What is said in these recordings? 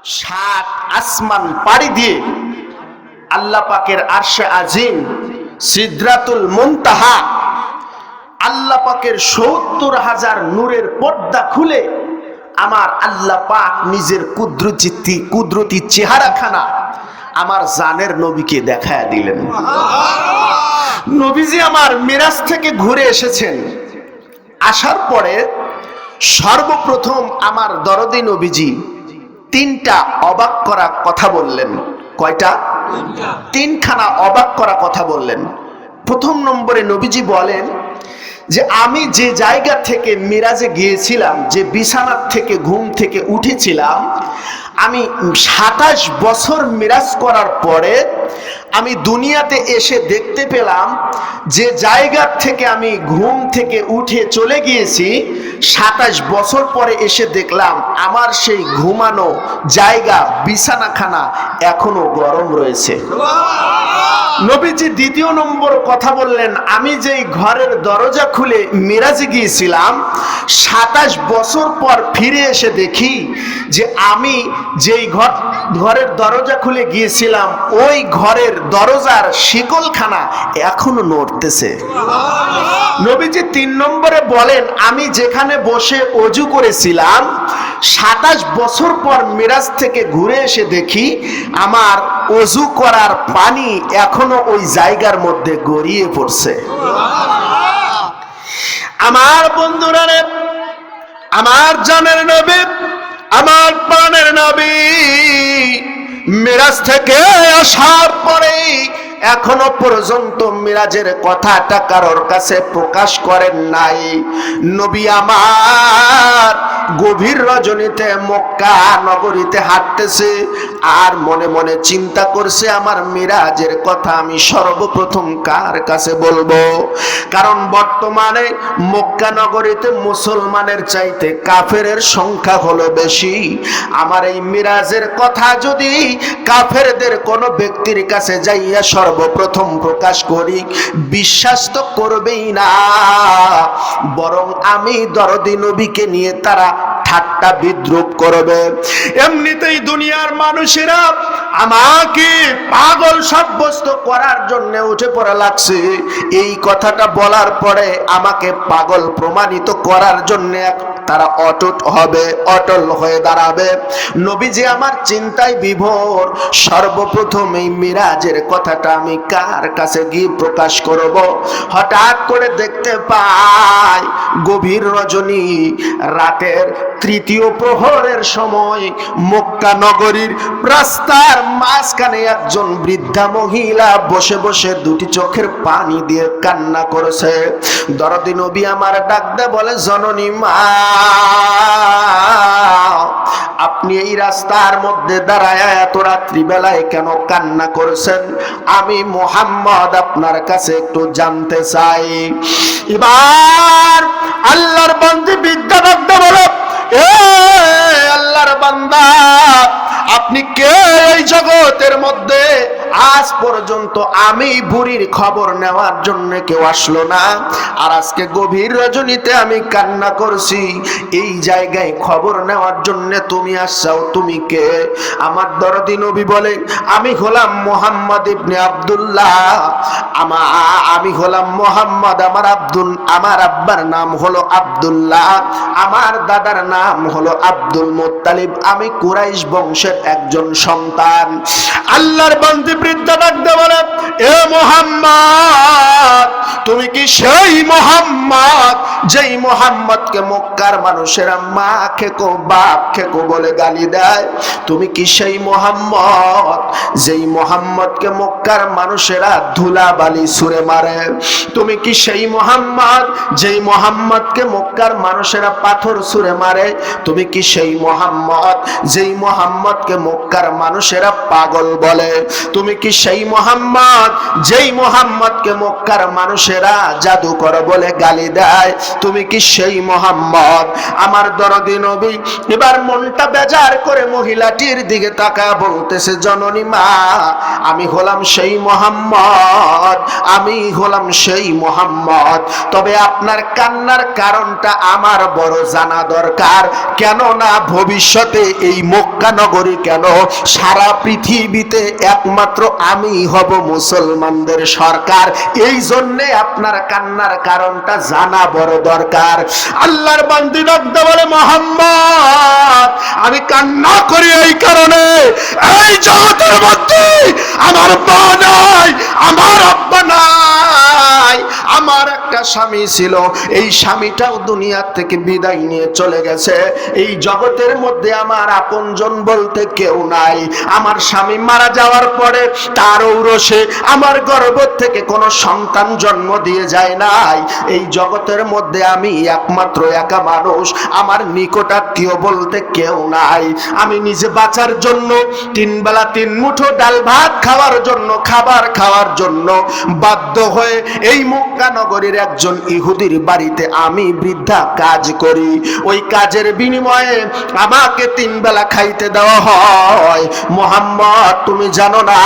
সাত আসমান পাড়ি দিয়ে আল্লাহ পাকের আরশে আজিম সিদরাতুল মুনতাহা আল্লাহ পাকের ৭০,০০০ নূরের পর্দা খুলে আমার আল্লাহ পাক নিজের কুদরতি চেহারাখানা আমার জানের নবীকে দেখায়া দিলেন। নবীজি আমার মিরাজ থেকে ঘুরে এসেছেন। আসার পরে সর্বপ্রথম আমার দরদি নবীজি ৩টা অবাক করা কথা বললেন। কয়টা? ৩খানা অবাক করা কথা বললেন। প্রথম নম্বরে নবীজি বলেন যে আমি যে জায়গা থেকে মিরাজে গিয়েছিলাম, যে বিছানার থেকে ঘুম থেকে উঠেছিলাম, আমি ২৭ বছর মিরাজ করার পরে আমি দুনিয়াতে এসে দেখতে পেলাম যে জায়গা থেকে আমি ঘুম থেকে উঠে চলে গিয়েছি, ২৭ বছর পরে এসে দেখলাম আমার সেই ঘুমানো জায়গা বিছানাখানা এখনো গরম রয়েছে। নবীজি দ্বিতীয় নম্বর কথা বললেন, আমি যেই ঘরের দরজা খুলে মিরাজে গিয়েছিলাম, ২৭ বছর পর ফিরে এসে দেখি যে আমি যেই ঘরের দরজা খুলে গিয়েছিলাম ওই ঘরের দরজার শিকলখানা এখনো নড়তেছে। নবীজি ৩ নম্বরে বলেন, আমি যেখানে বসে ওযু করেছিলাম, ২৭ বছর পর মিরাজ থেকে ঘুরে এসে দেখি আমার ওযু করার পানি এখনো ওই জায়গার মধ্যে গড়িয়ে পড়ছে। আমার বন্ধুরা রে, আমার জানের নবী, আমার প্রাণের নবী মিরাজ থেকে আসার পরে এখনো পর্যন্ত মিরাজের কথাটা কারোর কাছে প্রকাশ করেন নাই। নবী আমার গভীর রজনীতে মক্কা নগরীতে হাঁটতেছে আর মনে মনে চিন্তা করছে আমার মিরাজের কথা আমি সর্বপ্রথম কার কাছে বলবো। কারণ বর্তমানে মক্কা নগরীতে মুসলমানের চাইতে কাফেরের সংখ্যা হলো বেশি। আমার এই মিরাজের কথা যদি কাফেরদের কোনো ব্যক্তির কাছে যাইয়া সর্বপ্রথম প্রকাশ করি, বিশ্বাস তো করবেই না, বরং আমি দরদি নবীকে নিয়ে তারা ঠাট্টা বিদ্রুপ করবে। এমনিতেই দুনিয়ার মানুষেরা আমাকে পাগল সাব্যস্ত করার জন্য উঠে পড়া লাগছে। এই কথাটা বলার পরে আমাকে পাগল প্রমাণিত করার জন্য তারা অটুট হবে, অটল হয়ে দাঁড়াবে। নবীজি আমার চিন্তায় বিভোর। সর্বপ্রথম এই মিরাজের কথাটা আমি কার কাছে গিয়ে প্রকাশ করব? হঠাৎ করে দেখতে পাই গভীর রজনী, রাতের ৩য় প্রহরের সময় মক্কা নগরীর রাস্তার মাঝখানে একজন বৃদ্ধা মহিলা বসে বসে দুটি চোখের পানি দিয়ে কান্না করেছে। দরদি নবী আমার ডাক দে বলে, জননী মা, আপনি এই রাস্তার মধ্যে দাঁড়ায় এত রাত্রিবেলায় কেন কান্না করেছেন? আমি মুহাম্মদ আপনার কাছে একটু জানতে চাই। এবার আল্লাহর বান্দা বৃদ্ধা ডাক দে বলে, এ আল্লাহর বান্দা, আপনি কে? এই জগতের মধ্যে আজ পর্যন্ত আমি বুড়ির খবর নেওয়ার জন্য কেউ আসলো না, আর আজকে গভীর রজনীতে আমি কান্না করছি, এই জায়গায় খবর নেওয়ার জন্য তুমি আসছাও, তুমি কে? আমার দরদি নবী বলে, আমি হলাম মুহাম্মদ ইবনে আব্দুল্লাহ, আমি হলাম মুহাম্মদ, আমার আব্বার নাম হলো আব্দুল্লাহ, আমার দাদার নাম হলো আব্দুল মুত্তালিব, আমি কুরাইশ বংশের একজন সন্তান। আল্লাহর বান্দা বৃদ্ধা ডাকতে বলে, এ মুহাম্মদ, তুমি কি সেই মুহাম্মদ যেই মুহাম্মদকে মক্কার মানুষেরা মা খেকো বাপ খেকো বলে গালি দেয়? তুমি কি সেই মুহাম্মদ যেই মুহাম্মদকে মক্কার মানুষেরা ধুলাবালি ছুঁড়ে মারে? তুমি কি সেই মুহাম্মদ যেই মুহাম্মদকে মক্কার মানুষেরা পাথর ছুঁড়ে মারে? তুমি কি সেই মুহাম্মদ যেই মুহাম্মদকে মক্কার মানুষেরা পাগল বলে? তুমি কি সেই মোহাম্মদ, যেই মোহাম্মদকে মক্কার মানুষেরা জাদুকর বলে গালি দেয়, তুমি কি সেই মোহাম্মদ? আমার দরদি নবী এবার মনটা বেজার করে মহিলাটির দিকে তাকায় বলতেছে, জননী মা, আমি হলাম সেই মোহাম্মদ, আমি হলাম সেই মোহাম্মদ। তবে আপনার কান্নার কারণটা আমার বড় জানা দরকার। কেননা ভবিষ্যতে এই মক্কা নগরী কেন, সারা পৃথিবীতে একমাত্র আমি হব মুসলমানদের সরকার। এই জন্যে আপনার কান্নার কারণটা জানা বড় দরকার। আল্লাহর বান্দি ডাকতে বলে, মোহাম্মদ, আমি কান্না করি এই কারণে, এই জগতের মধ্যে আমার মা নাই, আমার আব্বা নাই, আমার একটা স্বামী ছিল, এই স্বামীটাও দুনিয়ার থেকে বিদায় নিয়ে চলে গেছে। এই জগতের মধ্যে আমার আপনজন বলতে কেউ নাই। আমার স্বামী মারা যাওয়ার পরে তার ঔরসে আমার গর্ভ থেকে কোনো সন্তান জন্ম দিয়ে যায় নাই। এই জগতের মধ্যে আমি একমাত্র একা মানুষ, আমার নিকটাত্মীয় বলতে কেউ নাই। আমি নিজে বাঁচার জন্য, তিন বেলা তিন মুঠো ডাল ভাত খাওয়ার জন্য, খাবার খাওয়ার জন্য বাধ্য হয়ে এই মক্কা নগরীর একজন ইহুদির বাড়িতে আমি বৃদ্ধা কাজ করি। ওই কাজের বিনিময়ে আমাকে তিন বেলা খাইতে দেওয়া হয়। মোহাম্মদ, তুমি জানো না,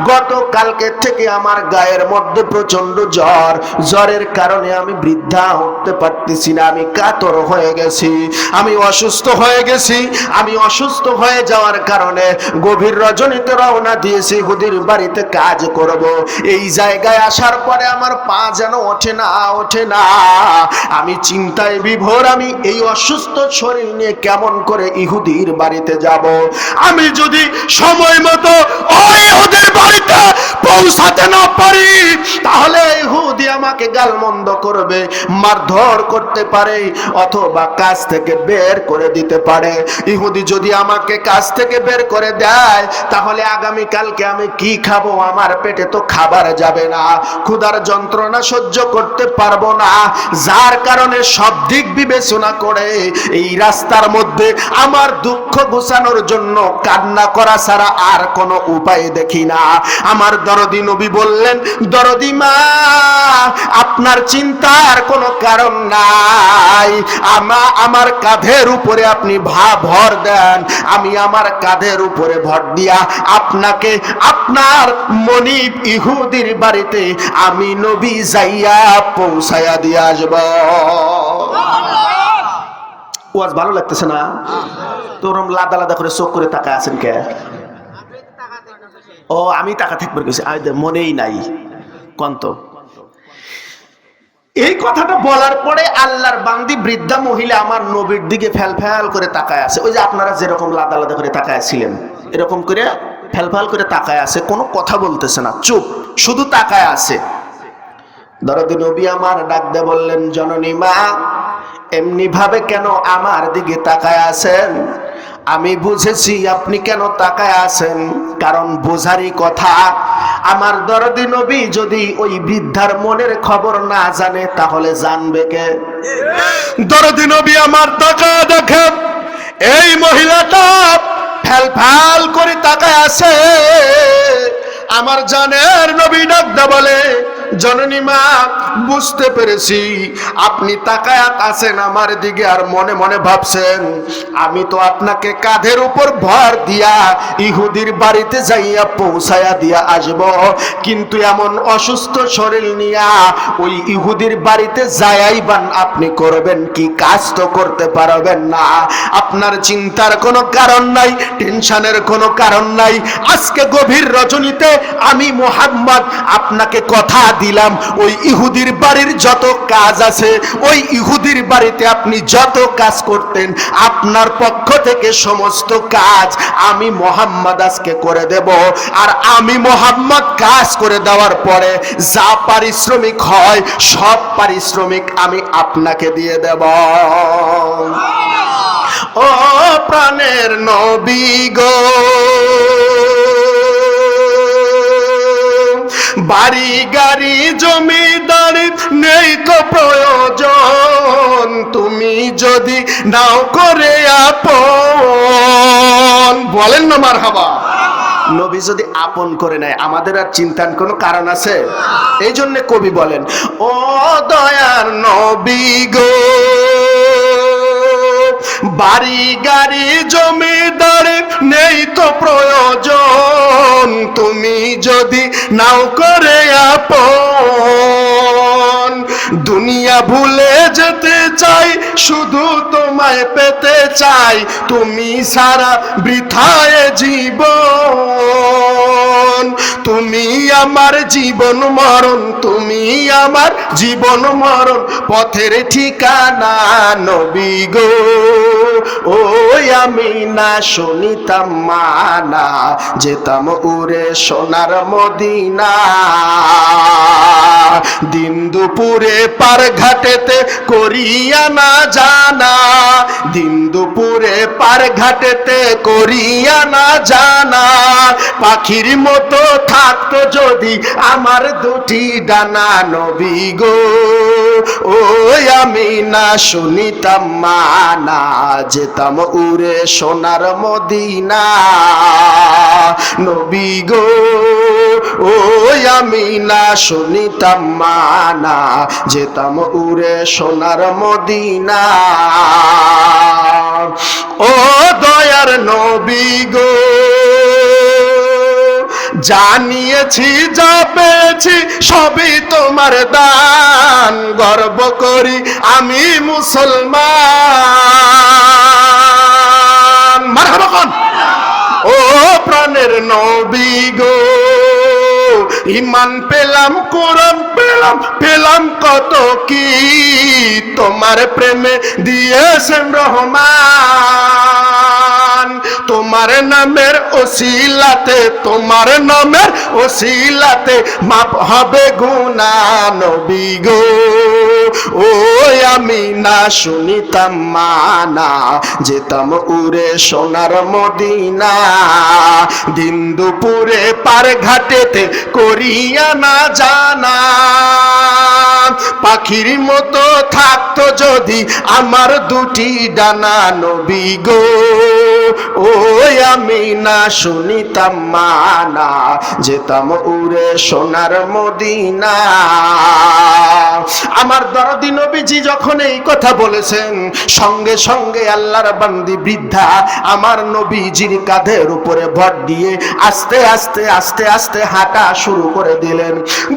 গতকালকে থেকে আমার গায়ের মধ্যে প্রচন্ড জ্বর, জ্বরের কারণে আমি বৃদ্ধা উঠতে পারতেছি না, আমি কাতর হয়ে গেছি, আমি অসুস্থ হয়ে গেছি। আমি অসুস্থ হয়ে যাওয়ার কারণে গভীর রজনীতে রওনা দিয়েছি ইহুদির বাড়িতে কাজ করব। এই জায়গায় আসার পরে আমার পা যেন ওঠে না, ওঠে না। আমি চিন্তায় বিভোর, আমি এই অসুস্থ শরীর নিয়ে কেমন করে ইহুদির বাড়িতে যাব? আমি যদি সময় মতো ওই ইহুদির বাড়িতে পৌঁছাতে না পারি, তাহলে ইহুদি আমাকে গালমন্দ করবে, মারধর করতে পারে, অথবা কাজ থেকে বের করে দিতে পারে। ইহুদি যদি আমাকে কাজ থেকে বের করে দেয়, তাহলে আগামীকালকে আমি কি খাবো? আমার পেটে তো খাবার যাবে না, ক্ষুধার যন্ত্রণা সহ্য করতে পারবো না। যার কারণে সব দিক বিবেচনা করে এই রাস্তার মধ্যে আমার দুঃখ ঘোচানোর জন্য কান্না করা ছাড়া আর কোনো উপায় দেখি না। আমার দরদি নবী বললেন, দরদি মা, আপনার চিন্তার কোনো কারণ নাই। আমার কাঁধের উপরে আপনি ভর দেন, আমি আমার কাঁধের উপরে ভর দিয়া আপনাকে আপনার মনিব ইহুদির বাড়িতে আমি নবী যাইয়া পৌঁছায়া দিয়ে আসব। ওয়াজ ভালো লাগতেছে না? তোরম লাদা লাদা করে চোখ করে তাকায় আছেন কে? ও, আমি টাকা থাকবে গেছি, মনেই নাই কন্ত। এই কথাটা বলার পরে আল্লাহর বান্দি বৃদ্ধা মহিলা আমার নবীর দিকে ফ্যাল ফ্যাল করে তাকায় আছে। ওই যে আপনারা যেরকম লাদা লাদা করে তাকায় ছিলেন, এরকম করে ফ্যাল ফ্যাল করে তাকায় আছে, কোনো কথা বলতেছে না, চুপ, শুধু তাকায় আছে। দরদি নবী আমার ডাক দিয়ে বললেন, জননী মা, এমনি ভাবে কেন আমার দিকে তাকায় আছেন? আমি বুঝেছি আপনি কেন তাকায় আছেন, কারণ বোঝারই কথা। আমার দরদি নবী যদি ওই বৃদ্ধার মনের খবর না জানে, তাহলে জানবে কে? দরদি নবী আমার তাকায় দেখেন, এই মহিলাটা ফ্যাল ফ্যাল করে তাকায় আছে। আমার জানের নবী ডাকতে বলে, জননী মা, বুঝতে পেরেছি আপনি তাকায়াত আছেন আমার দিকে, আর মনে মনে ভাবছেন আমি তো আপনাকে কাঁধের উপর ভর দিয়া ইহুদির বাড়িতে যাইয়া পৌঁছায়া দিয়া আসব, কিন্তু এমন অসুস্থ শরীর নিয়া ওই ইহুদির বাড়িতে যাইয়াই বান আপনি করবেন কি? কাজ তো করতে পারবেন না। আপনার চিন্তার কোনো কারণ নাই, টেনশনের কোনো কারণ নাই। আজকে গভীর রজনীতে আমি মুহাম্মদ আপনাকে কথা দিলাম, ওই ইহুদির বাড়ির যত কাজ আছে, ওই ইহুদির বাড়িতে আপনি যত কাজ করতেন, আপনার পক্ষ থেকে সমস্ত কাজ আমি মুহাম্মদ আজকে করে দেব। আর আমি মুহাম্মদ কাজ করে দেওয়ার পরে যা পারিশ্রমিক হয়, সব পারিশ্রমিক আমি আপনাকে দিয়ে দেব। ও প্রাণের নবী গো, বাড়ি গাড়ি জমিদারি নেই তো প্রয়োজন, তুমি যদি নাও করে আপন, বলেন না মারহাবা, নবী যদি আপন করে নেয় আমাদের আর চিন্তার কোনো কারণ আছে? এই জন্য কবি বলেন, ও দয়ার নবী গো, বাড়ি গাড়ি জমিদারি নেই তো প্রয়োজন, তুমি যদি নাও করে আপন, দুনিয়া ভুলে যেতে চাই, শুধু তোমায় পেতে চাই, তুমি সারা বৃথায় জীবন, তুমি আমার জীবন মরণ, তুমি আমার জীবন মরণ, পথের ঠিকানা নবী গো, ওই আমি না শুনিতাম মানা, যেতাম উড়ে সোনার মদিনা, দিন দুপুরে পার ঘাটেতে করিয়া না জানা, দিন দুপুরে পার ঘাটেতে করিয়া না জানা, পাখির মতো থাকতো যদি আমার দুটি ডানা নবী গো, ওই আমি না শুনিতাম মানা, যেতাম উড়ে সোনার মদিনা নবী গো, ওই আমি না শুনিতাম মানা, যেতাম উড়ে সোনার মদিনা। ও দয়ার নবী গো, জানিয়েছি যা পেয়েছি সবই তোমার দান, গর্ব করি আমি মুসলমান। মারহাবা কোন? ও প্রাণের নবী গো, ঈমান পেলাম, কোরআন পেলাম, পেলাম কত কি, তোমার প্রেমে দিয়েছেন রহমান, তোমার নামের ওসিলাতে, তোমার নামের ওসিলাতে মাপ হবে গুনাহ নবী গো, ওই আমি না শুনিতাম মানা, যেতাম উড়ে সোনার মদিনা, দিন দুপুরে পার ঘাটেতে করিয়া না জানা, পাখির মতো থাকতো যদি আমার দুটি ডানা নবী গো, ওই আমি না শুনিতাম মানা, যেতাম উড়ে সোনার মদিনা। আমার দরদি নবীজি যখন এই কথা বলেছেন, সঙ্গে সঙ্গে আল্লাহর বান্দি বৃদ্ধা আমার নবীজির কাঁধের উপরে ভর দিয়ে আস্তে আস্তে আস্তে আস্তে হাঁটা শুরু করে দিলেন।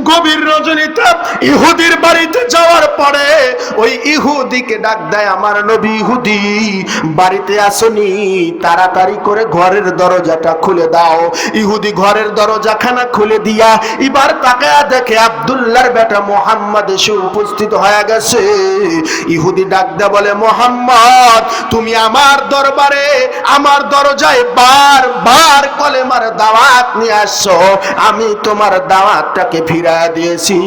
গভীর রজনীতে ইহুদির বাড়িতে যাওয়ার পরে ওই ইহুদিকে ডাক দেয় আমার নবী, ইহুদি বাড়িতে আসনি, তাড়াতাড়ি করে ঘরের দরজাটা খুলে দাও। ইহুদি ঘরের দরজাখানা খুলে দিয়া এবার তাকায়া দেখে আব্দুল্লাহর বেটা মুহাম্মদ এসে উপস্থিত হয়ে গেছে। ইহুদি ডাক দেয়া বলে, মুহাম্মদ তুমি আমার দরবারে, আমার দরজায় বারবার কলেমার দাওয়াত নিয়ে আসছো, আমি তোমার দাওয়াতটাকে ফিরা দিয়েছি,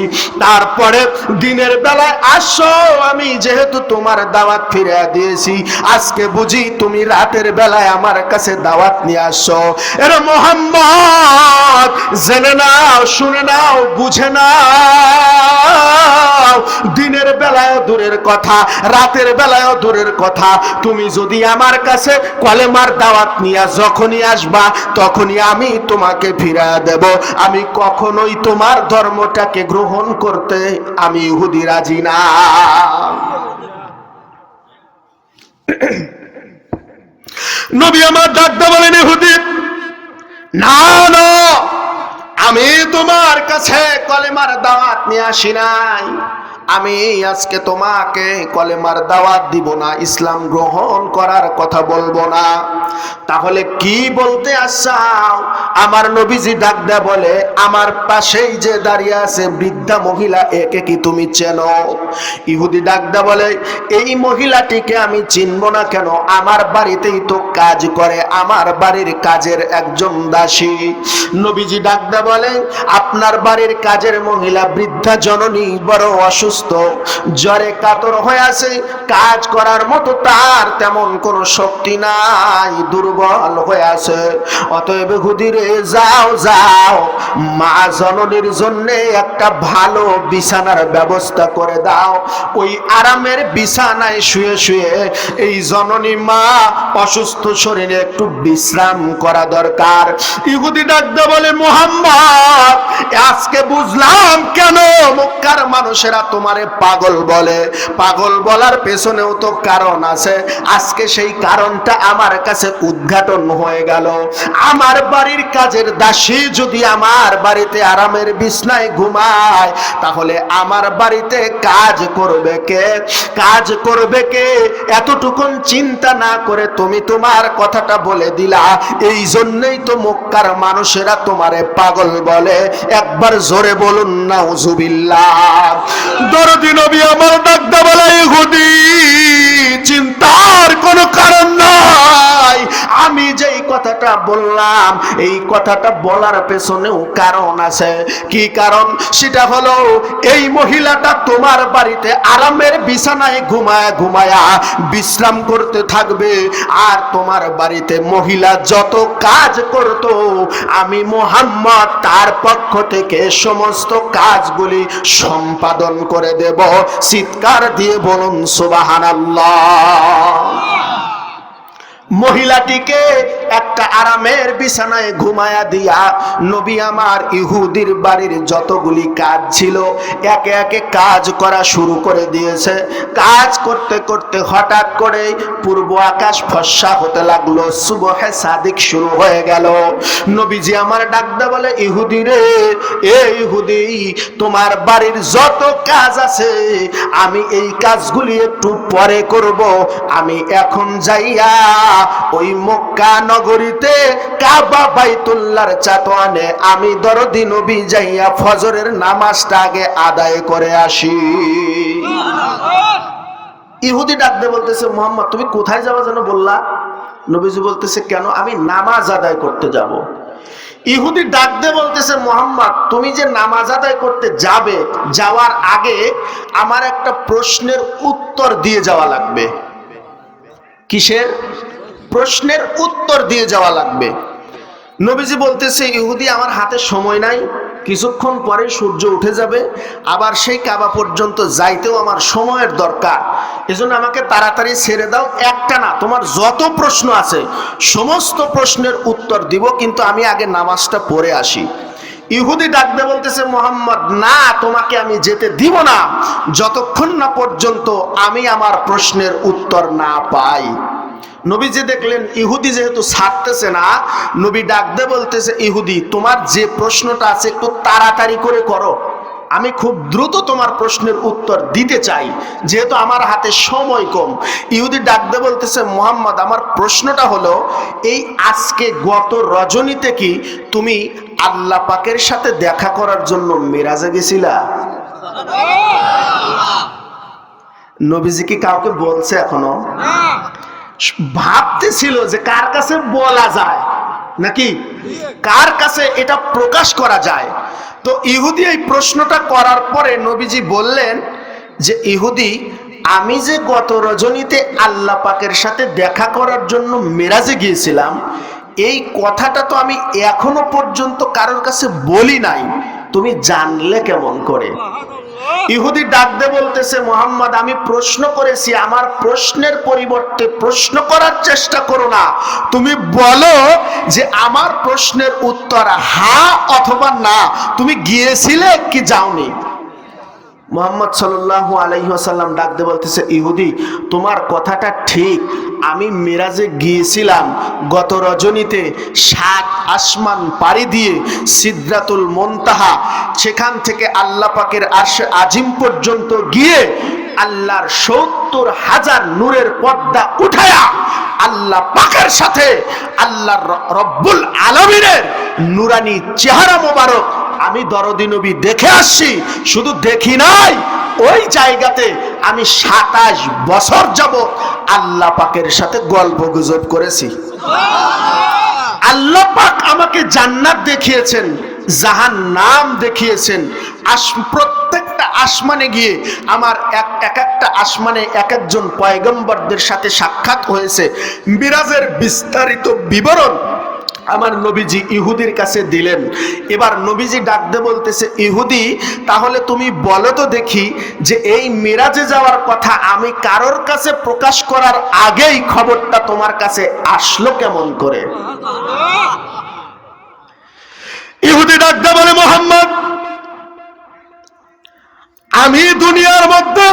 তারপরে দিনের বেলায় আসছো, আমি যেহেতু তোমার দাওয়াত ফিরা দিয়েছি, আজকে বুঝি তুমি রাতের বেলায় আমার কাছে দাওয়াত নিয়ে আসছো। এর মুহাম্মদ জেনে নাও, শুনে নাও, বুঝে নাও, দিনের বেলায় দূরের কথা, রাতের বেলায় দূরের কথা, তুমি যদি আমার কাছে কলেমার দাওয়াত নিয়ে যখনই আসবা তখনই আমি তোমাকে ফিরা দেব, আমি কখনোই তোমার ধর্মটাকে গ্রহণ করতে আমি ইহুদি রাজি না। নবী আমার ডাকতে বলেন, ইহুদি না না, আমি তোমার কাছে কলেমার দাওয়াত নিয়ে আসি নাই, আমি আজকে তোমাকে কলেমার দাওয়াত দিব না, ইসলাম গ্রহণ করার কথা বলবো না। তাহলে কি বলতে আসছাও? আমার নবীজি ডাক দেয়া বলে, আমার পাশেই যে দাঁড়িয়ে আছে বৃদ্ধা মহিলা, একে কি তুমি চেনো? ইহুদি ডাক দেয়া বলে, এই মহিলাটিকে আমি চিনব না কেন? আমার বাড়িতেই তো কাজ করে, আমার বাড়ির কাজের একজন দাসী। নবীজি ডাক দেয়া বলে, আপনার বাড়ির কাজের মহিলা বৃদ্ধা জননী বড় অসুস্থ অসুস্থ, জ্বরে কাতর হয়ে আছে, কাজ করার মতো তার তেমন কোনো শক্তি নাই, দুর্বল হয়ে আছে। অতএব ইহুদিরে যাও যাও, মা জননীর জন্য একটা ভালো বিছানার ব্যবস্থা করে দাও। ওই আরামের বিছানায় শুয়ে শুয়ে এই জননী মা অসুস্থ শরীরে একটু বিশ্রাম করা দরকার। ইহুদি ডাকতে বলে, মুহাম্মদ, আজকে বুঝলাম কেন মক্কার মানুষেরা তোমারে পাগল বলে। পাগল বলার পেছনেও তো কারণ আছে। আজকে সেই কারণটা আমার কাছে উদ্ঘাটন হয়ে গেল। আমার বাড়ির কাজের দাসী যদি আমার বাড়িতে আরামের বিছনায় ঘুমায়, তাহলে আমার বাড়িতে কাজ করবে কে? কাজ করবে কে? এতটুকুন চিন্তা না করে তুমি তোমার কথাটা বলে দিলা। এই জন্যই তো মক্কার মানুষেরা তোমারে পাগল বলে। একবার জোরে বলুন নাউজুবিল্লাহ। দরদি নবী আমার ডাকতে বলে, ইহুদি চিন্তার কোনো কারণ নাই। আমি যেই কথাটা বললাম, এই কথাটা বলার পেছনেও কারণ আছে। কি কারণ? সেটা হলো এই মহিলাটা তোমার বাড়িতে আরামের বিছানায় ঘুমায়া ঘুমায়া বিশ্রাম করতে থাকবে, আর তোমার বাড়িতে মহিলা যত কাজ করত, আমি মুহাম্মদ তার পক্ষ থেকে সমস্ত কাজগুলি সম্পাদন করে দেব। চিৎকার দিয়ে বলুন সুবহানাল্লাহ। মহিলাটিকে একটা আরামের বিছানায় ঘুমায়া দিয়া নবী আমার ইহুদির বাড়ির যতগুলি কাজ ছিল একে একে কাজ করা শুরু করে দিয়েছে। কাজ করতে করতে হঠাৎ করে পূর্ব আকাশ ফর্সা হতে লাগলো, সুবহে সাদিক শুরু হয়ে গেল। নবীজি আমার ডাকতে বলে, ইহুদি রে, এ ইহুদি, তোমার বাড়ির যত কাজ আছে আমি এই কাজগুলি একটু পরে করব। আমি এখন যাইয়া ওই মক্কা নগরীতে কাবা বাইতুল্লাহর চাতওয়ানে আমি দরদি নবী যাইয়া ফজরের নামাজটা আগে আদায় করে আসি। ইহুদি ডাকতে বলতেছে, মুহাম্মদ তুমি কোথায় যাবা যেন বললা? নবীজি বলতেছে, কেন? আমি নামাজ আদায় করতে যাব। ইহুদি ডাকতে বলতেছে, মুহাম্মদ তুমি যে নামাজ আদায় করতে যাবে, যাওয়ার আগে আমার একটা প্রশ্নের উত্তর দিয়ে যাওয়া লাগবে। কিসের? প্রশ্নের উত্তর দিয়ে যাওয়া লাগবে। নবীজি বলতেছে, ইহুদি আমার হাতে সময় নাই, কিছুক্ষণ পরে সূর্য উঠে যাবে, আবার সেই কাবা পর্যন্ত যাইতেও আমার সময়ের দরকার, এজন্য আমাকে তাড়াতাড়ি ছেড়ে দাও। একটা না, তোমার যত প্রশ্ন আছে সমস্ত প্রশ্নের উত্তর দিব, কিন্তু আমি আগে নামাজটা পড়ে আসি। ইহুদি ডাকতে বলতেছে, মুহাম্মদ না, তোমাকে আমি যেতে দিব না যতক্ষণ না পর্যন্ত আমি আমার প্রশ্নের উত্তর না পাই। নবীজি দেখলেন ইহুদি যেহেতু ছাড়তেছে না, নবী ডাকতে বলতেছে, ইহুদি তোমার যে প্রশ্নটা আছে একটু তাড়াতাড়ি করে করো, আমি খুব দ্রুত তোমার প্রশ্নের উত্তর দিতে চাই, যেহেতু আমার হাতে সময় কম। ইহুদি ডাকতে বলতেছে, মুহাম্মদ আমার প্রশ্নটা হলো এই, আজকে গত রজনীতে কি তুমি আল্লাহ পাকের সাথে দেখা করার জন্য মেরাজে গেছিলা? নবীজি কি কাউকে বলছে এখনো? ভাবতেছিল যে কার কাছে বলা যায়, নাকি কার কাছে এটা প্রকাশ করা যায়। তো ইহুদি এই প্রশ্নটা করার পরে নবীজি বললেন যে, ইহুদি আমি যে গত রজনীতে আল্লাহ পাকের সাথে দেখা করার জন্য মেরাজে গিয়েছিলাম, এই কথাটা তো আমি এখনো পর্যন্ত কারোর কাছে বলি নাই, তুমি জানলে কেমন করে? ইহুদি ডাকতে বলতেছে, মুহাম্মদ আমি প্রশ্ন করেছি, আমার প্রশ্নের পরিবর্তে প্রশ্ন করার চেষ্টা করো না, তুমি বলো যে আমার প্রশ্নের উত্তর হ্যাঁ অথবা না, তুমি গিয়েছিলে কি যাওনি? মুহাম্মদ সাল্লাল্লাহু আলাইহি ওয়াসাল্লাম ডাকতে বলতেছে, ইহুদি তোমার কথাটা ঠিক, আমি মিরাজে গিয়েছিলাম গত রজনীতে, 7 আসমান পাড়ি দিয়ে সিদরাতুল মুনতাহা, সেখান থেকে আল্লাহ পাকের আরশে আজিম পর্যন্ত গিয়ে আল্লাহর 70,000 নূরের পর্দা উঠায়া আল্লাহ পাকের সাথে আল্লাহর রব্বুল আলামিনের নুরানি চেহারা মোবারক আমি দরদি নবী দেখে আসছি। শুধু দেখি নাই, ওই জায়গাতে আমি 27 বছর যাবত আল্লাহ পাকের সাথে গল্প গুজব করেছি। আল্লাহ পাক আমাকে জান্নাত দেখিয়েছেন, জাহান্নাম দেখিয়েছেন, প্রত্যেকটা আসমানে গিয়ে আমার এক একটা আসমানে এক একজন পয়গম্বরদের সাথে সাক্ষাৎ হয়েছে। মিরাজের বিস্তারিত বিবরণ আমার নবীজি ইহুদির কাছে দিলেন। এবার নবীজি ডাকতে বলতেছে, ইহুদি, তাহলে তুমি বলো তো দেখি যে এই মিরাজে যাওয়ার কথা আমি কারোর কাছে প্রকাশ করার আগেই খবরটা তোমার কাছে আসলো কেমন করে? ইহুদি ডাকতে বলে, মুহাম্মদ, আমি দুনিয়ার মধ্যে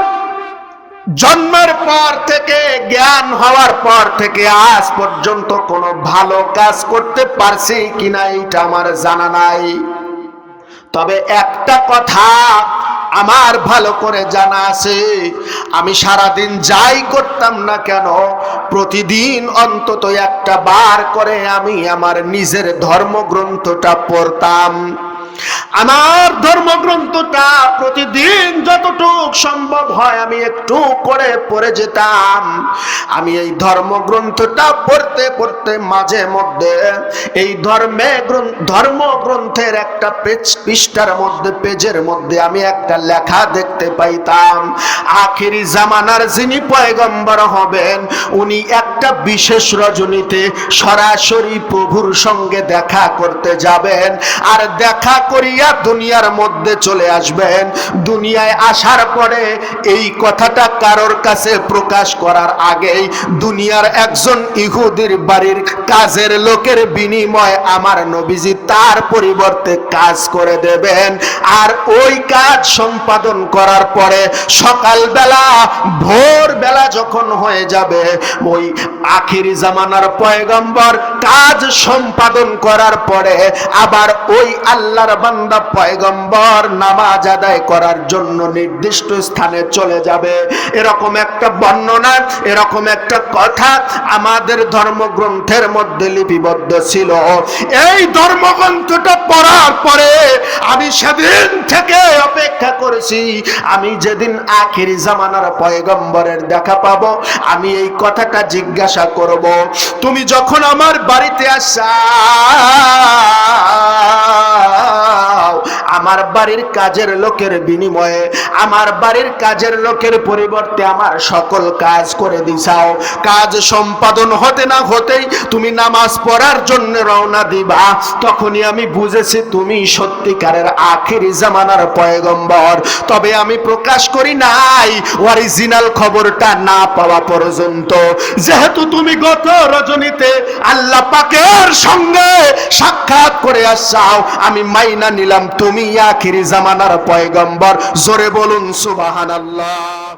জন্মের পর থেকে, জ্ঞান হওয়ার পর থেকে আজ পর্যন্ত কোনো ভালো কাজ করতে পারছি কিনা এটা আমার জানা নাই। তবে একটা কথা আমার ভালো করে জানা আছে, আমি সারাদিন যাই করতাম না কেন প্রতিদিন অন্তত একটা বার করে আমি আমার নিজের ধর্মগ্রন্থটা পড়তাম। আমার ধর্মগ্রন্থটা প্রতিদিন যতটুক সম্ভব হয় আমি একটু করে পড়ে যেতাম। আমি এই ধর্মগ্রন্থটা পড়তে পড়তে মাঝে মধ্যে এই ধর্মগ্রন্থের একটা পৃষ্ঠার মধ্যে, পেজের মধ্যে আমি একটা লেখা দেখতে পাইতাম, আখিরি জামানার যিনি পয়গম্বর হবেন উনি একটা বিশেষ রজনীতে সরাসরি প্রভুর সঙ্গে দেখা করতে যাবেন, আর দেখা করিয়া দুনিয়ার মধ্যে চলে আসবেন। দুনিয়ায় আসার পরে এই কথাটা কারোর কাছে প্রকাশ করার আগেই দুনিয়ার একজন ইহুদির বাড়ির কাজের লোকের বিনিময়ে আমার নবীজি তার পরিবর্তে কাজ করে দেবেন। আর ওই কাজ সম্পাদন করার পরে সকালবেলা ভোরবেলা যখন হয়ে যাবে, ওই আখিরি জামানার পয়গম্বর কাজ সম্পাদন করার পরে আবার ওই আল্লাহর বান্দা পয়গম্বর নামাজ আদায় করার জন্য নির্দিষ্ট স্থানে চলে যাবে। এরকম একটা বর্ণনা, এরকম একটা কথা আমাদের ধর্মগ্রন্থের মধ্যে লিপিবদ্ধ ছিল। এই ধর্মগ্রন্থটা পড়ার পরে আমি সেদিন থেকে অপেক্ষা করেছি, আমি যেদিন আখিরি জামানার পয়গম্বরের দেখা পাবো আমি এই কথাটা জিজ্ঞাসা করব, তুমি যখন আমার বাড়িতে আসা আমার বাড়ির কাজের লোকের বিনিময়ে, আমার বাড়ির কাজের লোকের পরিবর্তে আমার সকল কাজ করে দিছাও, কাজ সম্পাদন হতে না হতেই তুমি নামাজ পড়ার জন্য রওনা দিবা, তখনই আমি বুঝেছি তুমি সত্যিকারের আখিরি জামানার পয়গম্বর। তবে আমি প্রকাশ করি নাই অরিজিনাল খবরটা না পাওয়া পর্যন্ত। যেহেতু তুমি গত রজনীতে আল্লাহ পাকের সঙ্গে সাক্ষাৎ করে আসছাও, আমি মাইনা নিলাম তুমি আখিরি জামানার পয়গম্বর। জোরে বলুন সুবহানাল্লাহ।